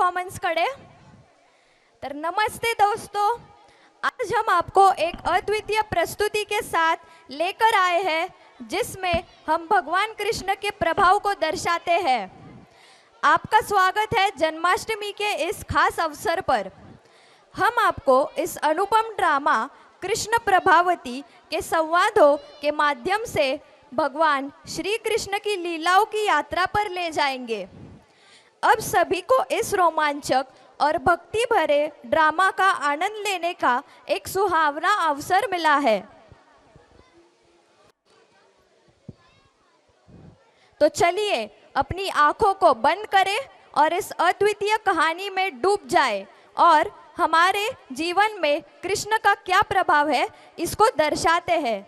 Performance कडे। तर नमस्ते दोस्तों, आज हम आपको एक अद्वितीय प्रस्तुति के साथ लेकर आए हैं जिसमें हम भगवान कृष्ण के प्रभाव को दर्शाते हैं। आपका स्वागत है जन्माष्टमी के इस खास अवसर पर। हम आपको इस अनुपम ड्रामा कृष्ण प्रभावती के संवादों के माध्यम से भगवान श्री कृष्ण की लीलाओं की यात्रा पर ले जाएंगे। अब सभी को इस रोमांचक और भक्ति भरे ड्रामा का आनंद लेने का एक सुहावना अवसर मिला है। तो चलिए अपनी आंखों को बंद करें और इस अद्वितीय कहानी में डूब जाए और हमारे जीवन में कृष्ण का क्या प्रभाव है इसको दर्शाते हैं।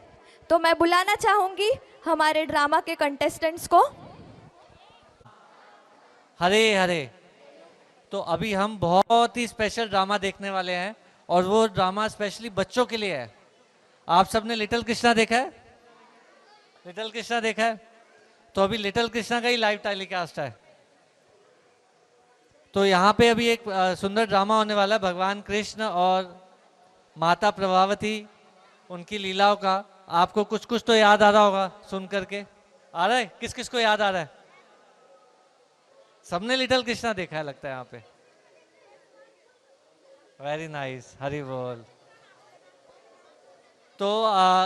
तो मैं बुलाना चाहूंगी हमारे ड्रामा के कंटेस्टेंट्स को। हरे हरे। तो अभी हम बहुत ही स्पेशल ड्रामा देखने वाले हैं और वो ड्रामा स्पेशली बच्चों के लिए है। आप सबने लिटिल कृष्णा देखा है? लिटिल कृष्णा देखा है? तो अभी लिटिल कृष्णा का ही लाइव टेलीकास्ट है। तो यहाँ पे अभी एक सुंदर ड्रामा होने वाला है भगवान कृष्ण और माता प्रभावती, उनकी लीलाओं का। आपको कुछ कुछ तो याद आ रहा होगा सुन करके। आ रहा है? किस किस को याद आ रहा है? सबने लिटिल कृष्णा देखा है लगता है यहाँ पे। वेरी नाइस, हरि बोल। तो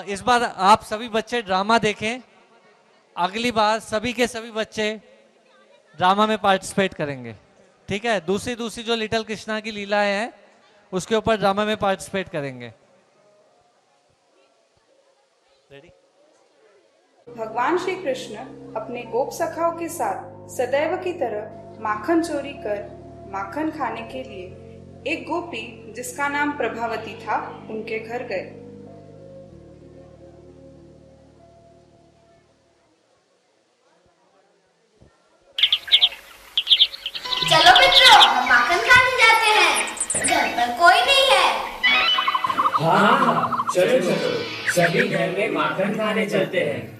इस बार आप सभी बच्चे ड्रामा देखें। अगली बार सभी के सभी बच्चे ड्रामा में पार्टिसिपेट करेंगे, ठीक है? दूसरी जो लिटिल कृष्णा की लीलाएं हैं उसके ऊपर ड्रामा में पार्टिसिपेट करेंगे। रेडी? भगवान श्री कृष्ण अपने गोप सखाओं के साथ सदैव की तरह माखन चोरी कर माखन खाने के लिए एक गोपी जिसका नाम प्रभावती था उनके घर गए। चलो मित्रों, हम माखन खाने जाते हैं। घर पर कोई नहीं है। हाँ, चलो चलो, सभी घर में माखन खाने चलते हैं।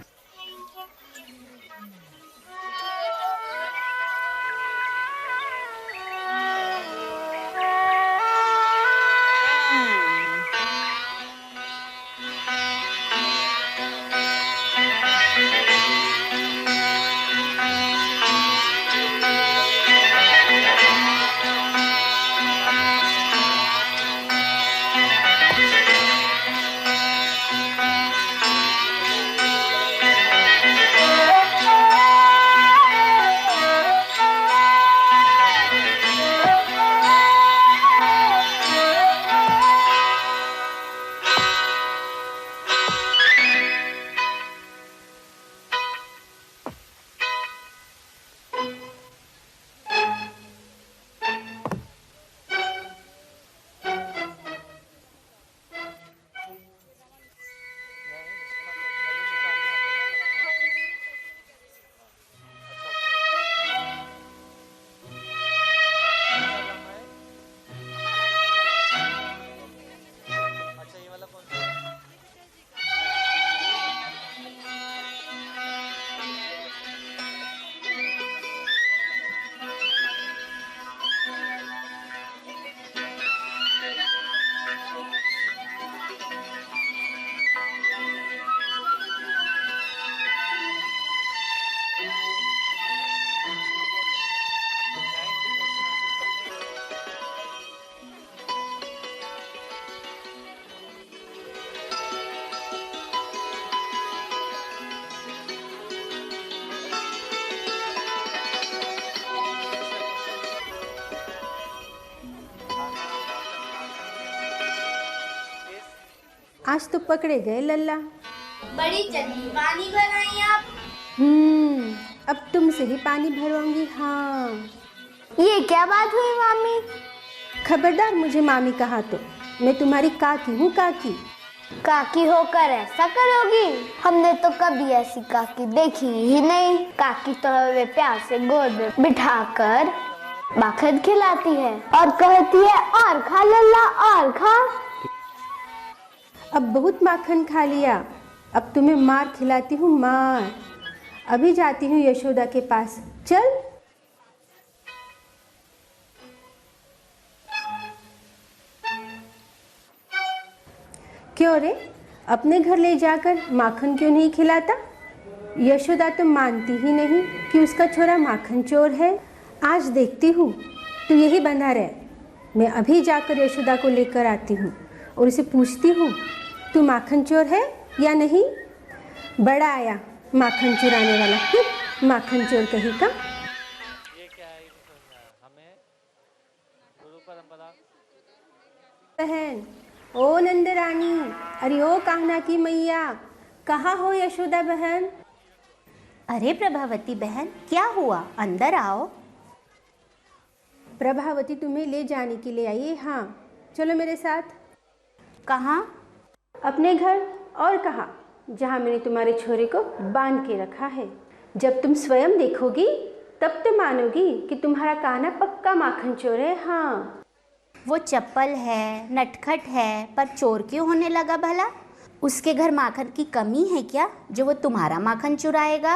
आज तो पकड़े गए लल्ला। बड़ी जल्दी पानी बनाई आप। अब तुमसे ही पानी भरवाऊंगी। हाँ, ये क्या बात हुई मामी? खबरदार मुझे मामी कहा तो मैं तुम्हारी काकी हूँ। काकी काकी होकर ऐसा करोगी? हमने तो कभी ऐसी काकी देखी ही नहीं। काकी तो हमें प्यार से गोद में बिठाकर माखन खिलाती है और कहती है और खा लल्ला और खा। अब बहुत माखन खा लिया, अब तुम्हें मार खिलाती हूँ मार। अभी जाती हूँ यशोदा के पास। चल। क्यों रे, अपने घर ले जाकर माखन क्यों नहीं खिलाता? यशोदा तो मानती ही नहीं कि उसका छोरा माखन चोर है। आज देखती हूँ तू यही बंधा रहे। मैं अभी जाकर यशोदा को लेकर आती हूँ और उसे पूछती हूँ तू माखन चोर है या नहीं। बड़ा आया माखन चुराने वाला, माखन चोर कहीं का। ये क्या है, ये नहीं समझ में आया हमें। गुरु परंपरा। बहन, ओ नंदरानी, अरे ओ कान्हा की मैया, कहाँ हो यशोदा बहन? अरे प्रभावती बहन, क्या हुआ? अंदर आओ। प्रभावती तुम्हें ले जाने के लिए आई है। हाँ, चलो मेरे साथ। कहाँ? अपने घर, और कहाँ? जहाँ मैंने तुम्हारे छोरे को बांध के रखा है। जब तुम स्वयं देखोगी तब तो मानोगी कि तुम्हारा कान्हा पक्का माखन चोर है। हाँ, वो चप्पल है, नटखट है, पर चोर क्यों होने लगा भला? उसके घर माखन की कमी है क्या जो वो तुम्हारा माखन चुराएगा?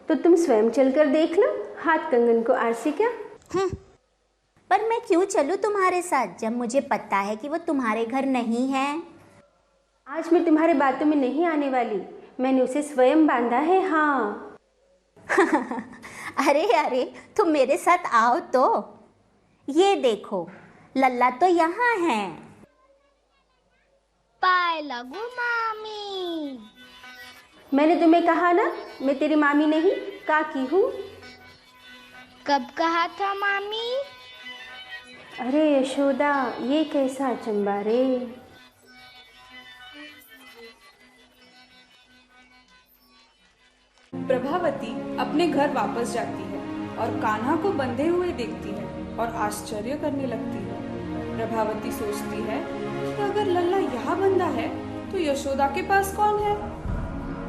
तो तुम स्वयं चलकर देख लो, हाथ कंगन को आरसी क्या। पर मैं क्यों चलूँ तुम्हारे साथ जब मुझे पता है कि वो तुम्हारे घर नहीं है? आज मैं तुम्हारे बातों में नहीं आने वाली, मैंने उसे स्वयं बांधा है। हाँ। अरे अरे, तुम मेरे साथ आओ तो। ये देखो, लल्ला तो यहाँ है। पाए लगू मामी। मैंने तुम्हें कहा ना, मैं तेरी मामी नहीं काकी हूँ। कब कहा था मामी? अरे यशोदा, ये कैसा अचंबा रे। प्रभावती अपने घर वापस जाती है और कान्हा को बंधे हुए देखती है और आश्चर्य करने लगती है। प्रभावती सोचती है कि अगर लल्ला यहाँ बंधा है तो यशोदा के पास कौन है।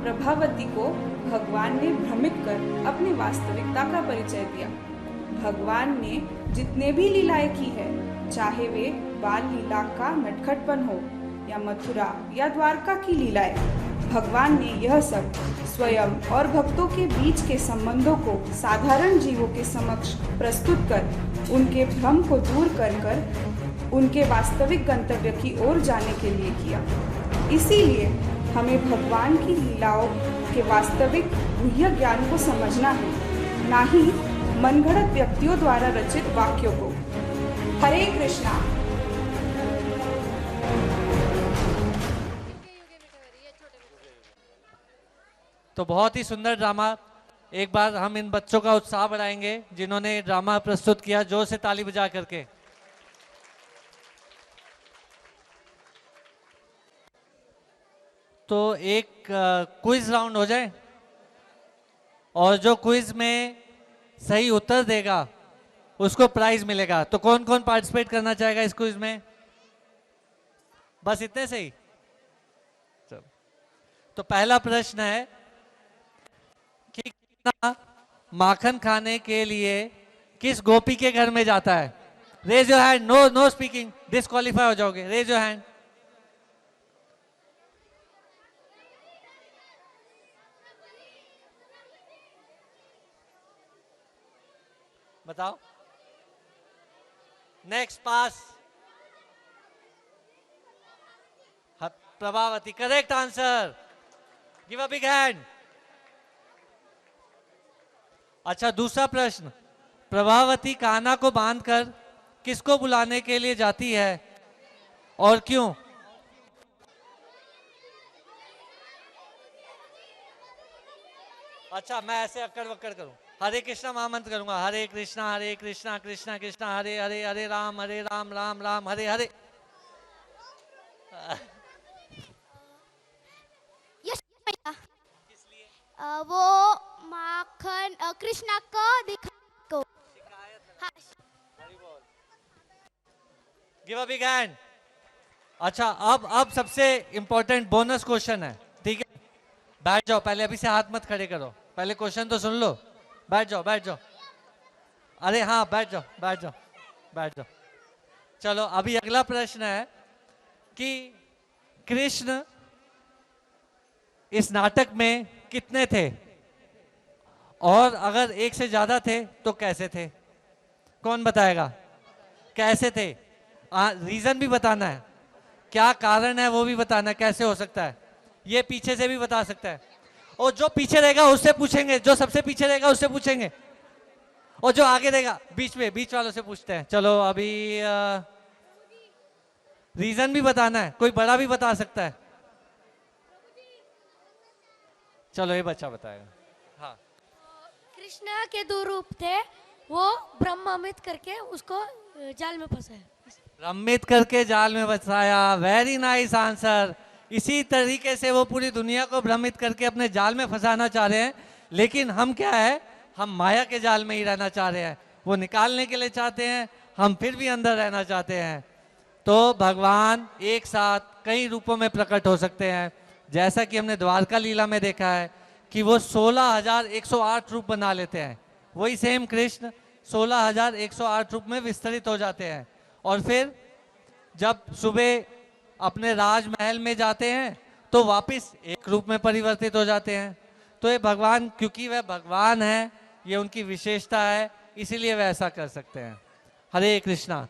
प्रभावती को भगवान ने भ्रमित कर अपनी वास्तविकता का परिचय दिया। भगवान ने जितने भी लीलाएं की है, चाहे वे बाल लीला का नटखटपन हो या मथुरा या द्वारका की लीलाएं, भगवान ने यह सब स्वयं और भक्तों के बीच के संबंधों को साधारण जीवों के समक्ष प्रस्तुत कर उनके भ्रम को दूर कर उनके वास्तविक गंतव्य की ओर जाने के लिए किया। इसीलिए हमें भगवान की लीलाओं के वास्तविक गुह्य ज्ञान को समझना है, ना ही मनगढ़ंत व्यक्तियों द्वारा रचित वाक्यों को। हरे कृष्णा। तो बहुत ही सुंदर ड्रामा। एक बार हम इन बच्चों का उत्साह बढ़ाएंगे जिन्होंने ये ड्रामा प्रस्तुत किया, जोर से ताली बजा करके। तो एक क्विज राउंड हो जाए, और जो क्विज में सही उत्तर देगा उसको प्राइज मिलेगा। तो कौन कौन पार्टिसिपेट करना चाहेगा इस क्विज में? बस इतने से ही। चलो, तो पहला प्रश्न है कि कितना माखन खाने के लिए किस गोपी के घर में जाता है? Raise your hand. No no speaking, disqualify हो जाओगे। Raise your hand. बताओ। Next pass. Prabhavati, correct answer. Give a big hand. अच्छा, दूसरा प्रश्न। प्रभावती कान्हा को बांधकर किसको बुलाने के लिए जाती है और क्यों? अच्छा, मैं ऐसे अक्कड़ बक्कड़ करूं। हरे कृष्णा महामंत्र करूंगा। हरे कृष्णा कृष्णा कृष्णा हरे हरे, हरे राम राम राम हरे हरे। वो माखन कृष्णा को दिखा को। हाँ। Give a big hand. अच्छा, अब सबसे इंपॉर्टेंट बोनस क्वेश्चन है, ठीक है? बैठ जाओ पहले, अभी से हाथ मत खड़े करो, पहले क्वेश्चन तो सुन लो। बैठ जाओ बैठ जाओ। अरे हाँ, बैठ जाओ बैठ जाओ बैठ जाओ। चलो, अभी अगला प्रश्न है कि कृष्ण इस नाटक में कितने थे, और अगर एक से ज्यादा थे तो कैसे थे? कौन बताएगा कैसे थे? रीजन भी बताना है। क्या कारण है वो भी बताना, कैसे हो सकता है। ये पीछे से भी बता सकता है, और जो पीछे रहेगा उससे पूछेंगे, जो सबसे पीछे रहेगा उससे पूछेंगे, और जो आगे रहेगा बीच वालों से पूछते हैं। चलो अभी रीजन भी बताना है, कोई बड़ा भी बता सकता है। चलो ये बच्चा बताएगा। हाँ, कृष्णा के 2 रूप थे, वो ब्रह्मामित करके उसको जाल में फंसाया। भ्रमित करके जाल में फंसाया। Very nice answer. इसी तरीके से वो पूरी दुनिया को भ्रमित करके अपने जाल में फंसाना चाह रहे हैं, लेकिन हम क्या है, हम माया के जाल में ही रहना चाह रहे हैं। वो निकालने के लिए चाहते हैं, हम फिर भी अंदर रहना चाहते हैं। तो भगवान एक साथ कई रूपों में प्रकट हो सकते हैं, जैसा कि हमने द्वारका लीला में देखा है कि वो 16,108 रूप बना लेते हैं। वही सेम कृष्ण 16,108 रूप में विस्तरित हो जाते हैं, और फिर जब सुबह अपने राजमहल में जाते हैं तो वापस एक रूप में परिवर्तित हो जाते हैं। तो ये भगवान, क्योंकि वह भगवान है, ये उनकी विशेषता है, इसीलिए वह ऐसा कर सकते हैं। हरे कृष्णा।